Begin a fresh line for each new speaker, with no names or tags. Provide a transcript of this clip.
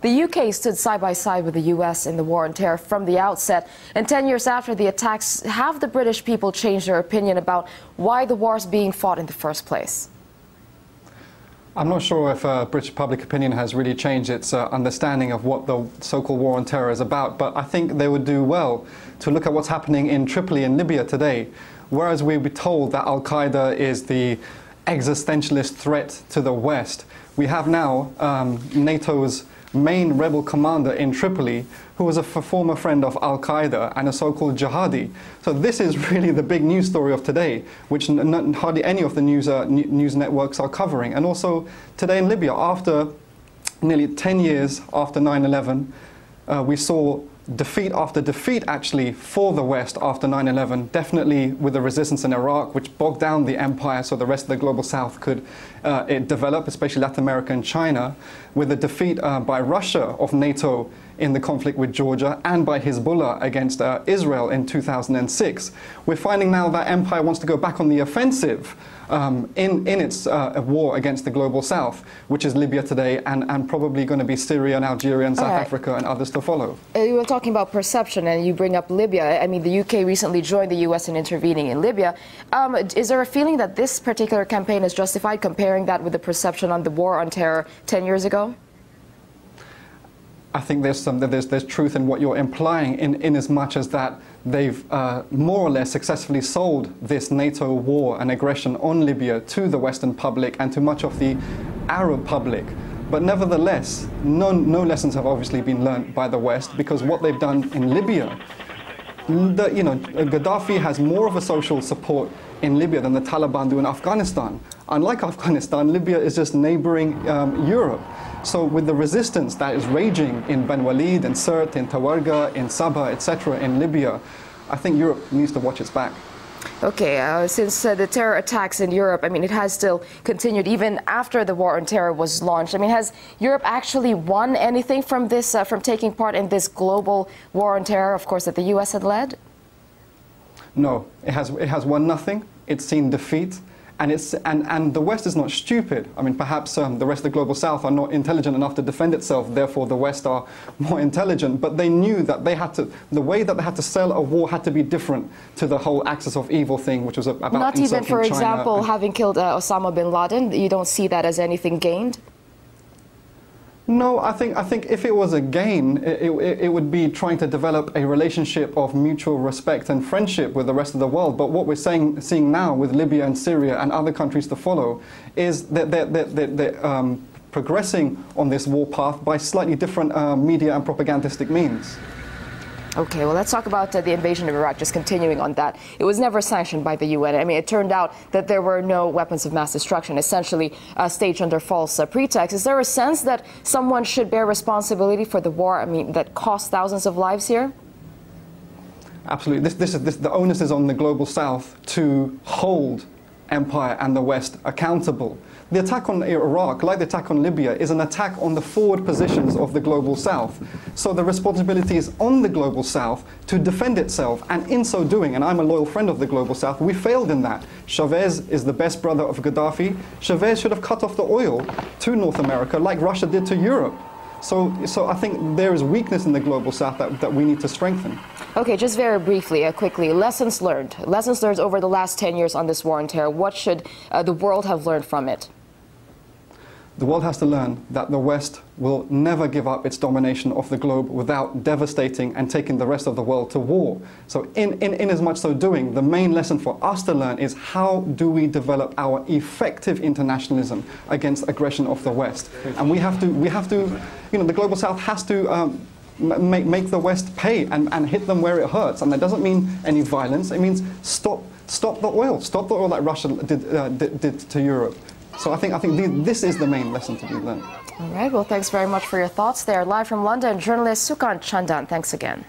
The UK stood side by side with the US in the war on terror from the outset. And 10 years after the attacks, have the British people changed their opinion about why the war is being fought in the first place?
I'm not sure if British public opinion has really changed its understanding of what the so-called war on terror is about, but I think they would do well to look at what's happening in Tripoli in Libya today. Whereas we were told that Al-Qaeda is the existentialist threat to the West, we have now NATO's main rebel commander in Tripoli, who was a former friend of Al-Qaeda and a so-called jihadi. So this is really the big news story of today, which hardly any of the news networks are covering. And also today in Libya, after nearly 10 years after 9/11, we saw defeat after defeat actually for the West after 9/11, definitely with the resistance in Iraq, which bogged down the empire so the rest of the global South could develop, especially Latin America and China, with the defeat by Russia of NATO in the conflict with Georgia and by Hezbollah against Israel in 2006. We're finding now that empire wants to go back on the offensive in its war against the global South, which is Libya today, and probably going to be Syria and Algeria and South Africa and others to follow.
You were talking about perception and you bring up Libya. I mean, the UK recently joined the US in intervening in Libya. Is there a feeling that this particular campaign is justified, comparing that with the perception on the war on terror 10 years ago?
I think there's truth in what you're implying in as much as that they've more or less successfully sold this NATO war and aggression on Libya to the Western public and to much of the Arab public. But nevertheless, no lessons have obviously been learned by the West, because what they've done in Libya, Gaddafi has more of a social support in Libya than the Taliban do in Afghanistan. Unlike Afghanistan, Libya is just neighboring Europe. So with the resistance that is raging in Ben Walid, in Sirte, in Tawarga, in Sabha, etc. in Libya, I think Europe needs to watch its back.
Okay, since the terror attacks in Europe, I mean, it has still continued even after the war on terror was launched. I mean, has Europe actually won anything from this, from taking part in this global war on terror, of course, that the US had led?
No, it has won nothing. It's seen defeat. And the West is not stupid. I mean, perhaps the rest of the global South are not intelligent enough to defend itself, therefore the West are more intelligent. But they knew that they had to, the way that they had to sell a war had to be different to the whole axis of evil thing, which was about
not even, for
China
example, having killed Osama bin Laden. You don't see that as anything gained?
No, I think if it was a gain, it would be trying to develop a relationship of mutual respect and friendship with the rest of the world. But what we're seeing now with Libya and Syria and other countries to follow is that they're progressing on this war path by slightly different media and propagandistic means.
Okay, well, let's talk about the invasion of Iraq, just continuing on that. It was never sanctioned by the UN. I mean, it turned out that there were no weapons of mass destruction, essentially staged under false pretext. Is there a sense that someone should bear responsibility for the war, I mean, that cost thousands of lives here?
Absolutely. The onus is on the global South to hold empire and the West accountable. The attack on Iraq, like the attack on Libya, is an attack on the forward positions of the global South. So the responsibility is on the global South to defend itself, and in so doing, and I'm a loyal friend of the global South, we failed in that. Chavez is the best brother of Gaddafi. Chavez should have cut off the oil to North America like Russia did to Europe. So I think there is weakness in the global South that we need to strengthen. Okay,
just very briefly, quickly, lessons learned. Lessons learned over the last 10 years on this war on terror. What should the world have learned from it?
The world has to learn that the West will never give up its domination of the globe without devastating and taking the rest of the world to war. So in as much so doing, the main lesson for us to learn is how do we develop our effective internationalism against aggression of the West. And we have to, the global South has to make the West pay and hit them where it hurts. And that doesn't mean any violence. It means stop the oil that Russia did to Europe. So I think this is the main lesson to be learned.
All right. Well, thanks very much for your thoughts there. Live from London, journalist Sukant Chandan. Thanks again.